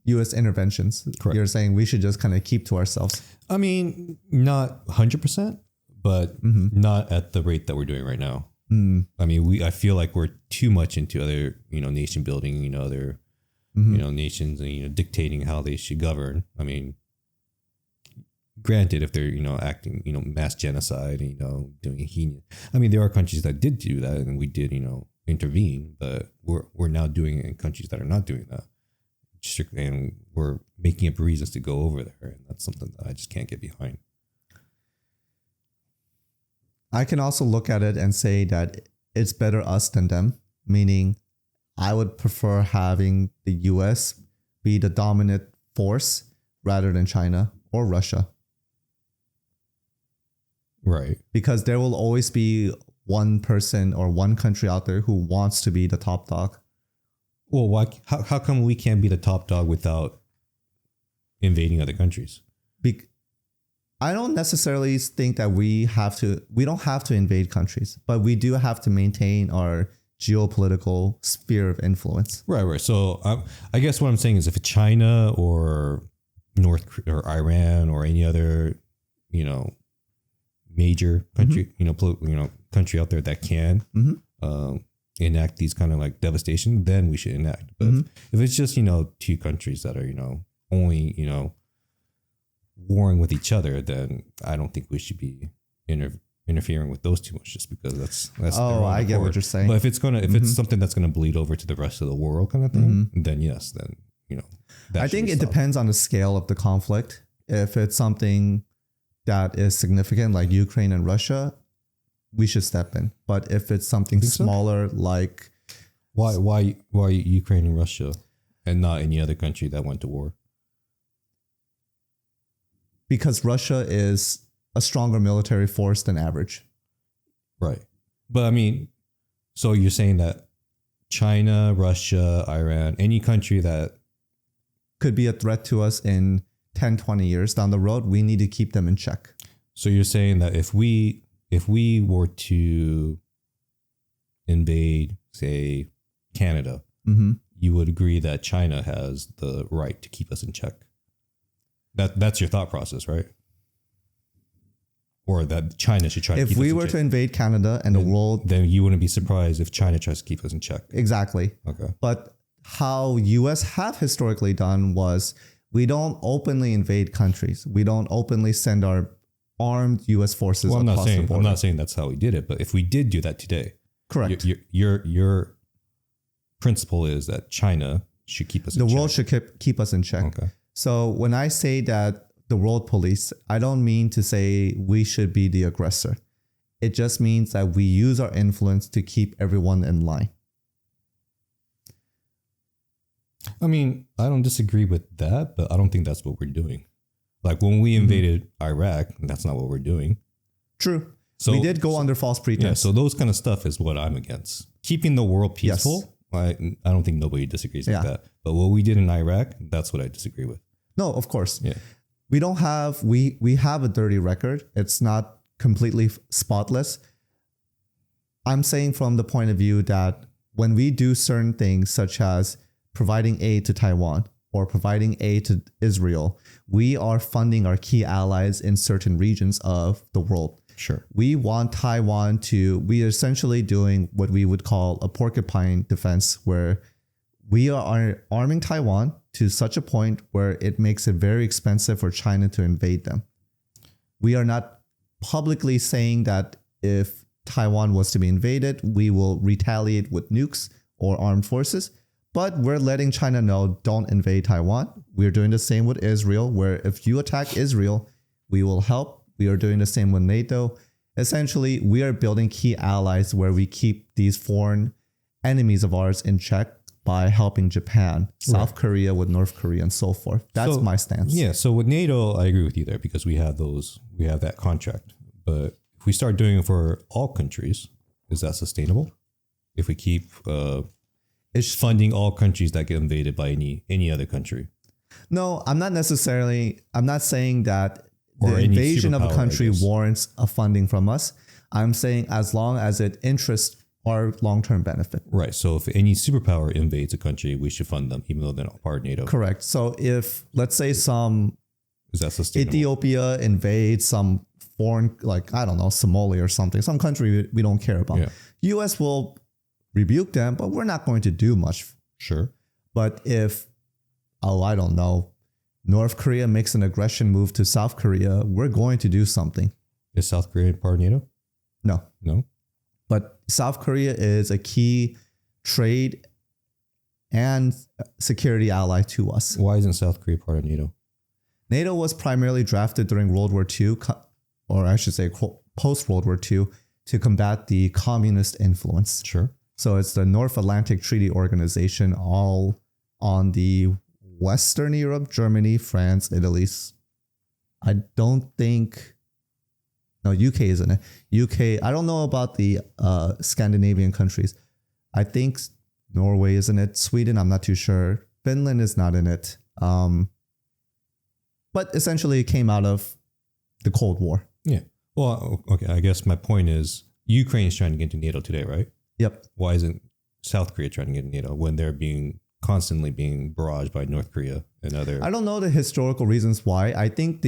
U.S. interventions. Correct. You're saying we should just kind of keep to ourselves. I mean, not 100%, but not at the rate that we're doing right now. I mean, I feel like we're too much into other, nation building, other nations and dictating how they should govern. I mean, granted, if they're acting mass genocide and doing heinous. I mean, there are countries that did do that, and we did intervene, but we're now doing it in countries that are not doing that. And we're making up reasons to go over there, and that's something that I just can't get behind. I can also look at it and say that it's better us than them, meaning I would prefer having the US be the dominant force rather than China or Russia. Right. Because there will always be one person or one country out there who wants to be the top dog. Well, why? How come we can't be the top dog without invading other countries? I don't necessarily think that we don't have to invade countries, but we do have to maintain our geopolitical sphere of influence. Right. So I guess what I'm saying is if China or or Iran or any other, major country, country out there that can enact these kind of like devastation, then we should enact. But if it's just, two countries that are, only, warring with each other, then I don't think we should be interfering with those too much, just because that's I get what you're saying. But if it's it's something that's gonna bleed over to the rest of the world kind of thing, then yes, then I think it depends on the scale of the conflict. If it's something that is significant like Ukraine and Russia, we should step in. But if it's something smaller like why Ukraine and Russia and not any other country that went to war? Because Russia is a stronger military force than average. Right. But I mean, so you're saying that China, Russia, Iran, any country that could be a threat to us in 10, 20 years down the road, we need to keep them in check. So you're saying that if we were to invade, say, Canada, you would agree that China has the right to keep us in check? That's your thought process, right? Or that China should try to keep us in check. If we were to invade Canada and the world... Then you wouldn't be surprised if China tries to keep us in check. Exactly. Okay. But how US have historically done was we don't openly invade countries. We don't openly send our armed US forces across the border. I'm not saying that's how we did it, but if we did do that today... Correct. Your principle is that China should keep us in check. The world should keep us in check. Okay. So when I say that the world police, I don't mean to say we should be the aggressor. It just means that we use our influence to keep everyone in line. I mean, I don't disagree with that, but I don't think that's what we're doing. Like when we invaded Iraq, that's not what we're doing. True. So we did go under false pretense. Yeah, so those kind of stuff is what I'm against. Keeping the world peaceful, yes. I don't think nobody disagrees with that. But what we did in Iraq, that's what I disagree with. No, of course. Yeah. We don't have, we have a dirty record. It's not completely spotless. I'm saying from the point of view that when we do certain things, such as providing aid to Taiwan or providing aid to Israel, we are funding our key allies in certain regions of the world. Sure. We want Taiwan we are essentially doing what we would call a porcupine defense, where we are arming Taiwan to such a point where it makes it very expensive for China to invade them. We are not publicly saying that if Taiwan was to be invaded, we will retaliate with nukes or armed forces, but we're letting China know, don't invade Taiwan. We're doing the same with Israel, where if you attack Israel, we will help. We are doing the same with NATO. Essentially, we are building key allies where we keep these foreign enemies of ours in check by helping Japan, South Korea with North Korea, and so forth. That's my stance. Yeah. So with NATO, I agree with you there because we have that contract. But if we start doing it for all countries, is that sustainable? If we keep funding all countries that get invaded by any other country? No, I'm not saying that the invasion of a country warrants a funding from us. I'm saying as long as it interests our long-term benefit. Right. So if any superpower invades a country, we should fund them, even though they're not part of NATO. Correct. So if, let's say, is that sustainable? Ethiopia invades some foreign, like, I don't know, Somalia or something, some country we don't care about. Yeah. US will rebuke them, but we're not going to do much. Sure. But if oh, I don't know, North Korea makes an aggression move to South Korea, we're going to do something. Is South Korea part of NATO? No. No. But South Korea is a key trade and security ally to us. Why isn't South Korea part of NATO? NATO was primarily drafted during World War II, or I should say post-World War II, to combat the communist influence. Sure. So it's the North Atlantic Treaty Organization, all on the Western Europe, Germany, France, Italy. I don't think... No, UK isn't it. UK, I don't know about the Scandinavian countries. I think Norway isn't it. Sweden, I'm not too sure. Finland is not in it. But essentially it came out of the Cold War. Yeah. Well, okay. I guess my point is Ukraine is trying to get into NATO today, right? Yep. Why isn't South Korea trying to get into NATO when they're constantly being barraged by North Korea and other... I don't know the historical reasons why. I think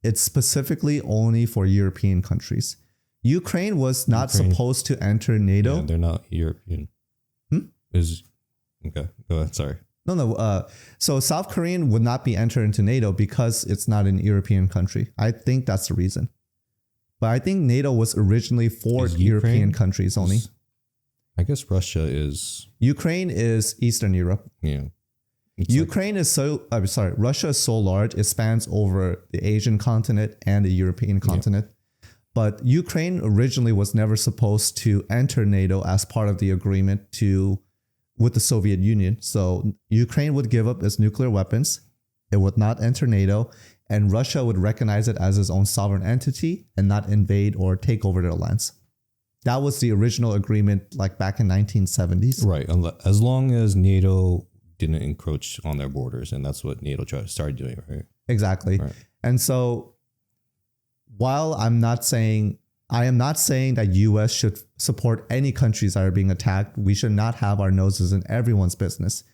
it's specifically only for European countries. Ukraine was not supposed to enter NATO. Yeah, they're not European. Okay, go ahead. Sorry. No. So South Korean would not be entered into NATO because it's not an European country. I think that's the reason. But I think NATO was originally for European countries only. I guess Russia is... Ukraine is Eastern Europe. Yeah. Russia is so large, it spans over the Asian continent and the European continent. Yeah. But Ukraine originally was never supposed to enter NATO as part of the agreement with the Soviet Union. So Ukraine would give up its nuclear weapons. It would not enter NATO, and Russia would recognize it as its own sovereign entity and not invade or take over their lands. That was the original agreement, like back in 1970s. Right. As long as NATO didn't encroach on their borders, and that's what NATO started doing, right? Exactly. Right. And so while I am not saying that US should support any countries that are being attacked, we should not have our noses in everyone's business.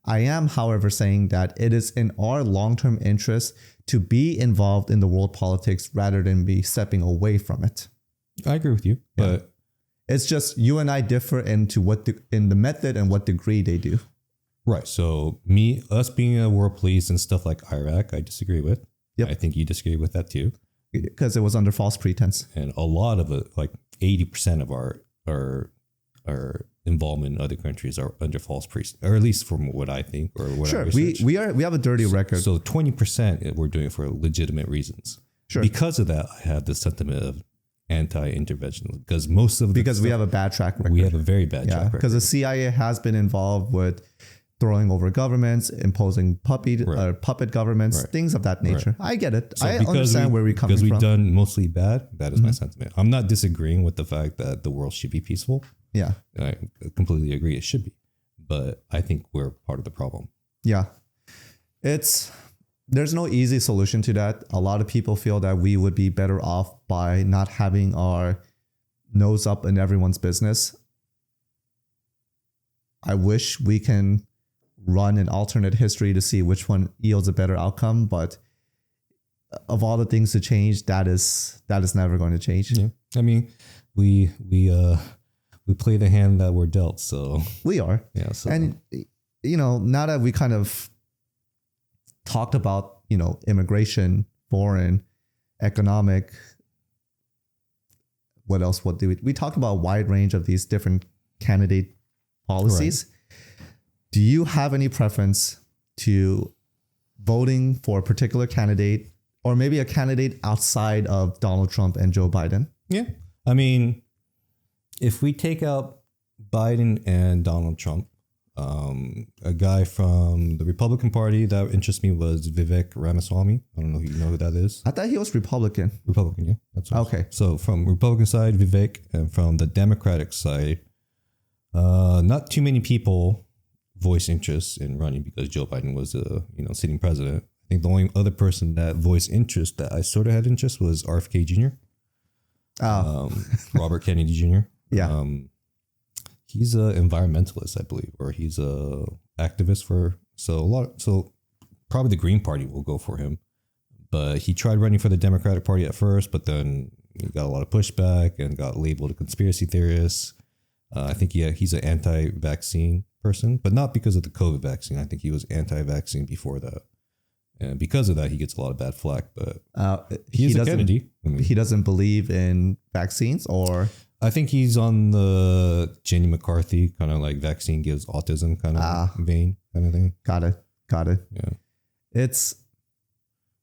I am, however, saying that it is in our long-term interest to be involved in the world politics rather than be stepping away from it. I agree with you, but it's just you and I differ in the method and what degree they do. Right. So us being a world police and stuff like Iraq, I disagree with. Yep. I think you disagree with that too. Because it was under false pretense. And a lot of it, like 80% of our involvement in other countries are under false pretense, or at least from what I think or what I research. We have a dirty record. So 20% we're doing it for legitimate reasons. Sure. Because of that, I have this sentiment of anti-intervention because we have a bad track record. We have a very bad track record. Because the CIA has been involved with throwing over governments, imposing puppet governments, things of that nature. Right. I get it. So I understand where we're coming from. Because we've done mostly bad. That is my sentiment. I'm not disagreeing with the fact that the world should be peaceful. Yeah. I completely agree. It should be. But I think we're part of the problem. Yeah. There's no easy solution to that. A lot of people feel that we would be better off by not having our nose up in everyone's business. I wish we can run an alternate history to see which one yields a better outcome, but of all the things to change, that is never going to change. Yeah. I mean, we play the hand that we're dealt, so we are. Yeah. So. And now that we kind of talked about, immigration, foreign, economic, what else? What do we talked about a wide range of these different candidate policies. Right. Do you have any preference to voting for a particular candidate or maybe a candidate outside of Donald Trump and Joe Biden? Yeah. I mean, if we take out Biden and Donald Trump, a guy from the Republican Party that interests me was Vivek Ramaswamy. I don't know if you know who that is. I thought he was Republican. Republican, yeah. That's okay. So from Republican side, Vivek, and from the Democratic side, not too many people voiced interest in running because Joe Biden was sitting president. I think the only other person that voiced interest that I sort of had interest was RFK Jr. Robert Kennedy Jr. Yeah. He's an environmentalist, I believe, or he's a activist so probably the Green Party will go for him. But he tried running for the Democratic Party at first, but then he got a lot of pushback and got labeled a conspiracy theorist. I think he's an anti-vaccine person, but not because of the COVID vaccine. I think he was anti-vaccine before that. And because of that, he gets a lot of bad flack, but he's a Kennedy. He doesn't believe in vaccines, or I think he's on the Jenny McCarthy kind of like vaccine gives autism kind of vein kind of thing. Got it. Yeah. It's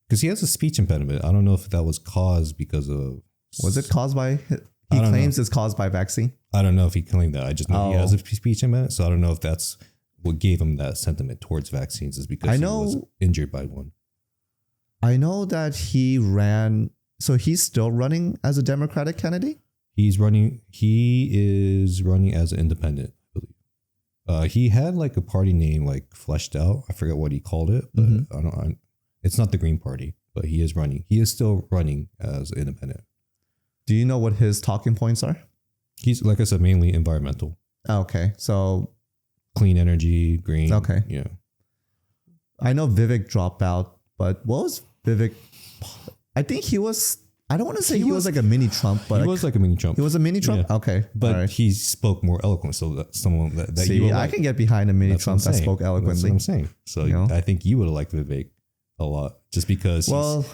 because he has a speech impediment. I don't know if that was caused because of... Was it caused by... He claims it's caused by vaccine. I don't know if he claimed that. I just know he has a speech impediment. So I don't know if that's what gave him that sentiment towards vaccines is because he was injured by one. I know that he ran... So he's still running as a Democratic candidate? He is running as an independent, I believe. He had like a party name like fleshed out. I forget what he called it, but it's not the Green Party, but he is running. He is still running as independent. Do you know what his talking points are? He's, like I said, mainly environmental. Okay. So clean energy, green. Okay. Yeah. I know Vivek dropped out, but what was Vivek? I think he was, I don't want to say he was like a mini Trump, but he was like a mini Trump. He was a mini Trump? Yeah. Okay. But he spoke more eloquent. So that someone that See, you I can get behind a mini Trump that spoke eloquently. That's what I'm saying. So I think you would have liked Vivek a lot just because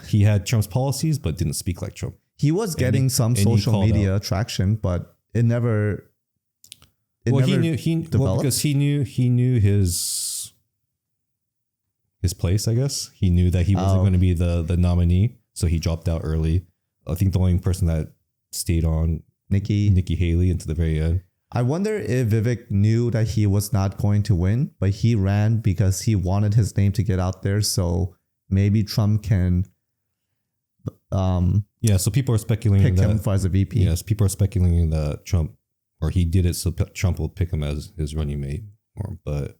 he had Trump's policies, but didn't speak like Trump. He was getting some social media traction, but it never. He knew because he knew his place. I guess he knew that he wasn't going to be the nominee, so he dropped out early. I think the only person that stayed on Nikki Haley into the very end. I wonder if Vivek knew that he was not going to win, but he ran because he wanted his name to get out there. So maybe Trump can. So people are speculating pick him for as a VP. Yes, people are speculating that Trump, or he did it so Trump will pick him as his running mate. But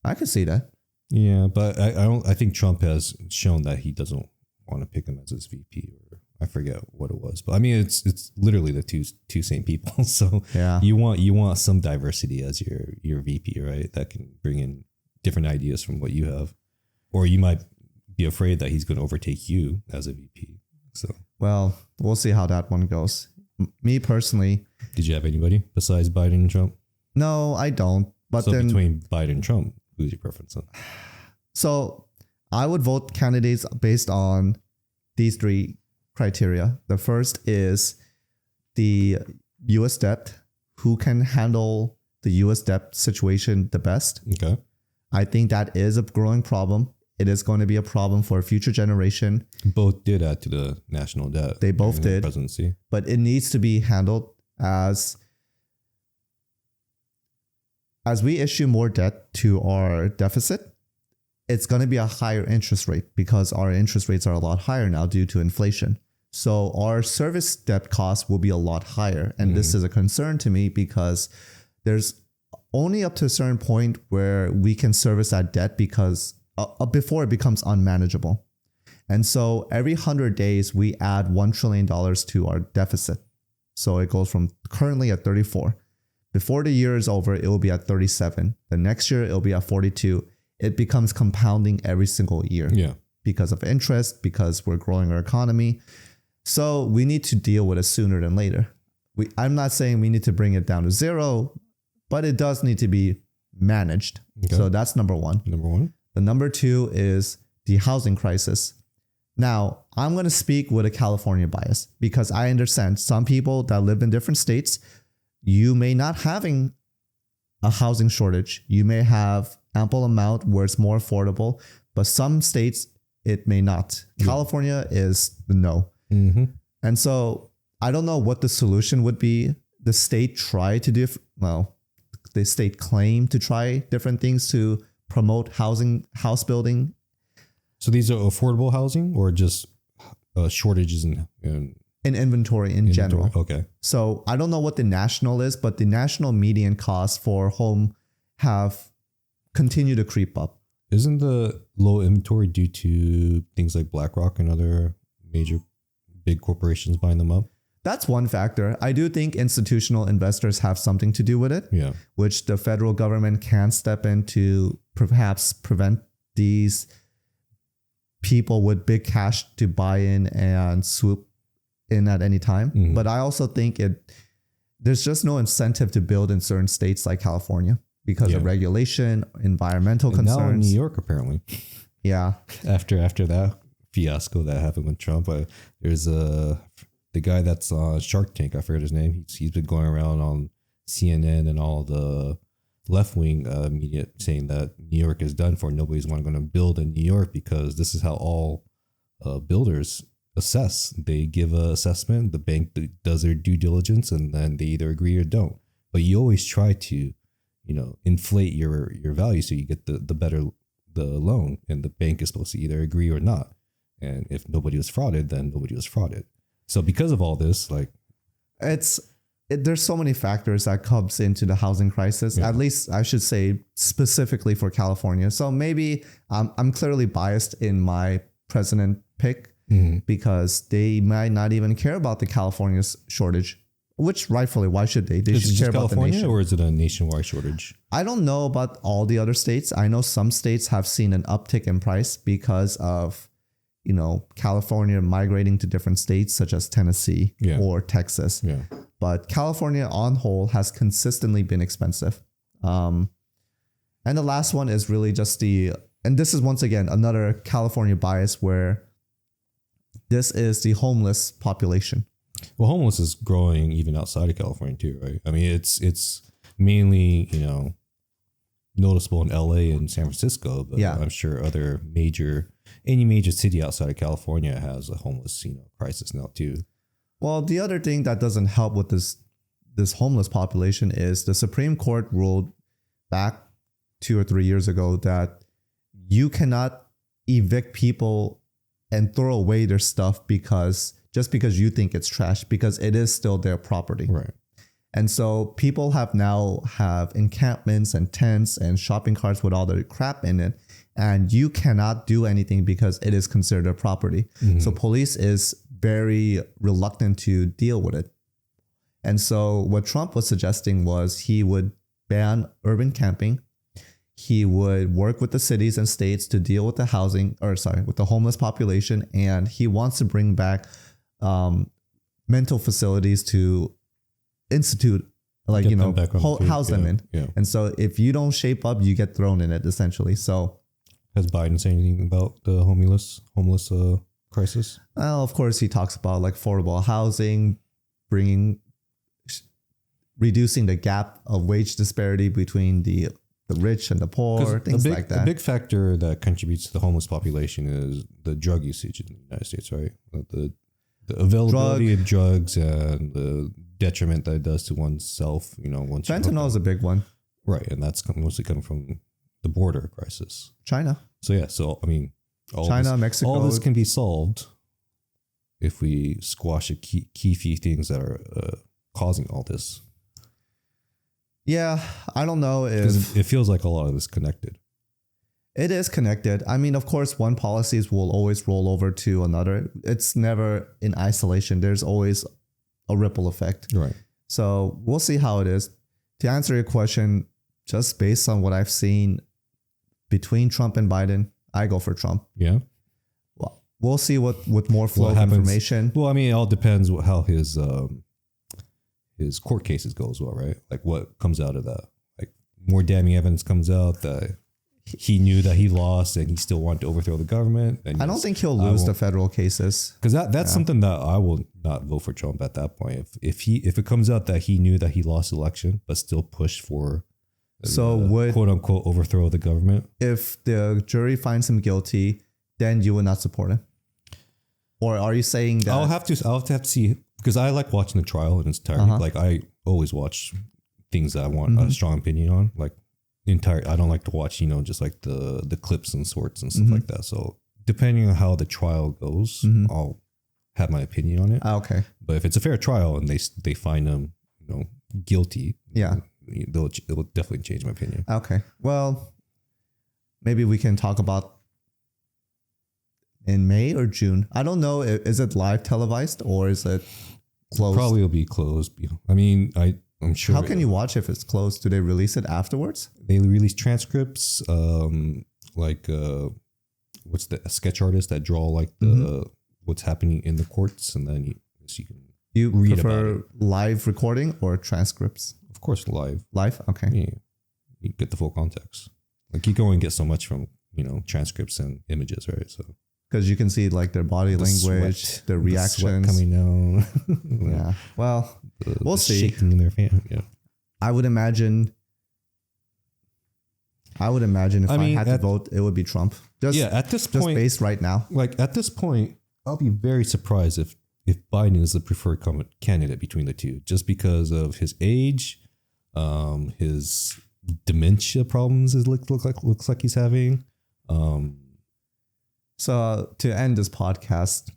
I could see that. Yeah, but I think Trump has shown that he doesn't want to pick him as his VP, or I forget what it was. But I mean, it's literally the two same people. So yeah, you want some diversity as your VP, right? That can bring in different ideas from what you have, or you might be afraid that he's going to overtake you as a VP. So, well, we'll see how that one goes. Me personally, did you have anybody besides Biden and Trump? No, I don't. But so then between Biden and Trump, who's your preference on? So I would vote candidates based on these three criteria. The first is the U.S. debt. Who can handle the U.S. debt situation the best? Okay. I think that is a growing problem. It is going to be a problem for a future generation. Both did add to the national debt. They both did. Presidency. But it needs to be handled as we issue more debt to our deficit, it's going to be a higher interest rate because our interest rates are a lot higher now due to inflation. So our service debt costs will be a lot higher. And this is a concern to me because there's only up to a certain point where we can service that debt because before it becomes unmanageable. And so every 100 days, we add $1 trillion to our deficit. So it goes from currently at 34. Before the year is over, it will be at 37. The next year, it'll be at 42. It becomes compounding every single year because of interest, because we're growing our economy. So we need to deal with it sooner than later. I'm not saying we need to bring it down to zero, but it does need to be managed. Okay. So that's number one. The number two is the housing crisis. Now, I'm going to speak with a California bias because I understand some people that live in different states, you may not having a housing shortage. You may have ample amount where it's more affordable, but some states it may not. Yeah. California is the no. And so I don't know what the solution would be. The state tried to do, the state claimed to try different things to promote house building. So these are affordable housing or just shortages in inventory in general. Okay. So I don't know what the national is, but the national median costs for home have continued to creep up. Isn't the low inventory due to things like BlackRock and other major big corporations buying them up? That's one factor. I do think institutional investors have something to do with it, which the federal government can step in to perhaps prevent these people with big cash to buy in and swoop in at any time. But I also think there's just no incentive to build in certain states like California because of regulation, environmental concerns. Now in New York, apparently. Yeah. After that fiasco that happened with Trump, there's the guy that's on Shark Tank. I forget his name. He's been going around on CNN and all the left-wing media saying that New York is done for. Nobody's going to build in New York because this is how all builders assess. They give an assessment, the bank does their due diligence, and then they either agree or don't. But you always try to, inflate your value so you get the better the loan, and the bank is supposed to either agree or not. And if nobody was frauded, then nobody was frauded. So because of all this, there's so many factors that comes into the housing crisis. At least I should say specifically for California. So maybe I'm clearly biased in my president pick because they might not even care about the California's shortage, which rightfully, why should they? They should care about the nation. Or is it a nationwide shortage? I don't know about all the other states. I know some states have seen an uptick in price because of California migrating to different states such as Tennessee or Texas. Yeah. But California on whole has consistently been expensive. And the last one is really just and this is once again another California bias where this is the homeless population. Well, homeless is growing even outside of California too, right? I mean, it's mainly, noticeable in LA and San Francisco, but I'm sure any major city outside of California has a homeless, crisis now too. Well, the other thing that doesn't help with this homeless population is the Supreme Court ruled back 2 or 3 years ago that you cannot evict people and throw away their stuff just because you think it's trash, because it is still their property. Right. And so people have encampments and tents and shopping carts with all the crap in it. And you cannot do anything because it is considered a property. Mm-hmm. So police is very reluctant to deal with it. And so what Trump was suggesting was he would ban urban camping. He would work with the cities and states to deal with the with the homeless population. And he wants to bring back mental facilities to institute, house them in. Yeah. And so if you don't shape up, you get thrown in it essentially. So has Biden said anything about the homeless crisis? Well, of course, he talks about affordable housing, reducing the gap of wage disparity between the rich and the poor, things like that. A big factor that contributes to the homeless population is the drug usage in the United States, right? The availability of drugs and the detriment that it does to oneself, fentanyl is a big one. Right, and that's mostly coming from the border crisis. China. So I mean, Mexico. All this can be solved if we squash a key few things that are causing all this. Yeah, I don't know if it feels like a lot of this connected. It is connected. I mean, of course, one policies will always roll over to another. It's never in isolation. There's always a ripple effect. Right. So we'll see how it is. To answer your question, just based on what I've seen between Trump and Biden, I go for Trump. Yeah. Well, we'll see with more flow of information. Well, I mean, it all depends how his court cases go as well, right? Like what comes out of that. Like more damning evidence comes out that he knew that he lost and he still wanted to overthrow the government. And I don't think he'll lose the federal cases. Because that's something that I will not vote for Trump at that point. If it comes out that he knew that he lost the election but still pushed for would quote unquote overthrow the government. If the jury finds him guilty, then you would not support him? Or are you saying that I'll have to see, because I like watching the trial in its entirety. Like I always watch things that I want a strong opinion on. Like I don't like to watch, just like the clips and sorts and stuff like that. So depending on how the trial goes, I'll have my opinion on it. Okay. But if it's a fair trial and they find him, guilty, it will definitely change my opinion. Okay. Well, maybe we can talk about in May or June. I don't know. Is it live televised or is it closed? Probably will be closed. I mean, I'm sure. How can you watch if it's closed? Do they release it afterwards? They release transcripts, what's the sketch artist that draw like the what's happening in the courts, and then you can You read about prefer it. live recording or transcripts? Of course, live. Live? Okay. Yeah, you get the full context. Like you can only get so much from transcripts and images, right? So Because you can see like their body language, sweat, their the sweat reactions. coming down. Yeah. Well, we'll the see. shaking in their fan. Yeah. I would imagine if I mean, had to vote, it would be Trump. At this Just point, based right now. like at this point, I'll be very surprised if Biden is the preferred candidate between the two, just because of his age, his dementia problems looks like he's having. So to end this podcast,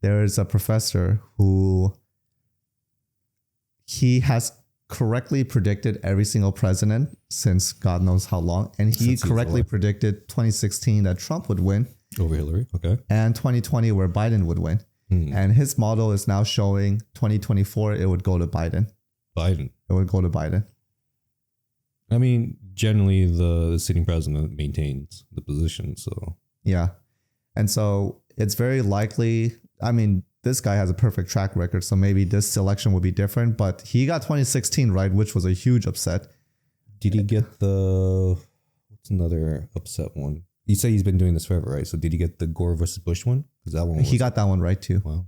there is a professor who he has correctly predicted every single president since God knows how long. And he correctly predicted 2016 that Trump would win. Over Hillary, okay. And 2020 where Biden would win. And his model is now showing 2024 it would go to Biden. It would go to Biden. I mean, generally the sitting president maintains the position, so. Yeah. And so it's very likely, I mean, this guy has a perfect track record, so maybe this election would be different, but he got 2016 right, which was a huge upset. Did he get what's another upset one? You say he's been doing this forever, right? So did he get the Gore versus Bush one? Because that one He got that one right too. Wow.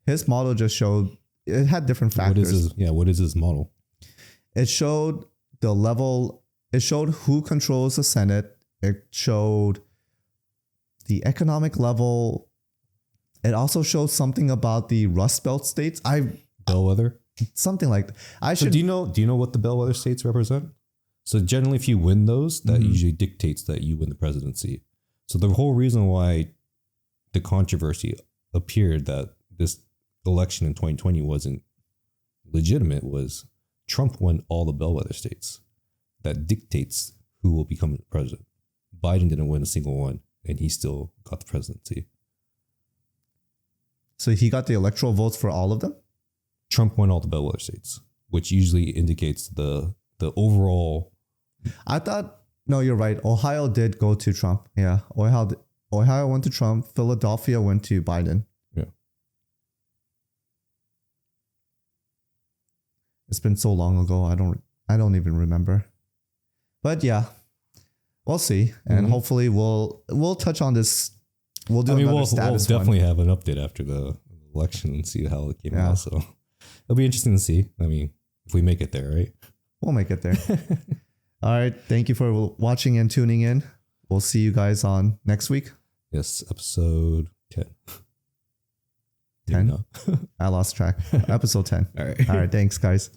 His model just showed, it had different factors. What is his model? It showed the level, it showed who controls the Senate. It showed the economic level. It also showed something about the Rust Belt states. Bellwether? Something like that. Do you know what the Bellwether states represent? So generally, if you win those, that usually dictates that you win the presidency. So the whole reason why the controversy appeared that this election in 2020 wasn't legitimate was Trump won all the bellwether states. That dictates who will become president. Biden didn't win a single one, and he still got the presidency. So he got the electoral votes for all of them? Trump won all the bellwether states, which usually indicates the overall. I thought, no, you're right. Ohio did go to Trump. Yeah. Ohio went to Trump. Philadelphia went to Biden. Yeah. It's been so long ago. I don't even remember. But yeah, we'll see. And hopefully we'll touch on this. We'll do another status we'll definitely have an update after the election and see how it came out. So it'll be interesting to see. I mean, if we make it there, right? We'll make it there. All right. Thank you for watching and tuning in. We'll see you guys on next week. Yes, episode 10. 10? I lost track. Episode 10. All right. All right. Thanks, guys.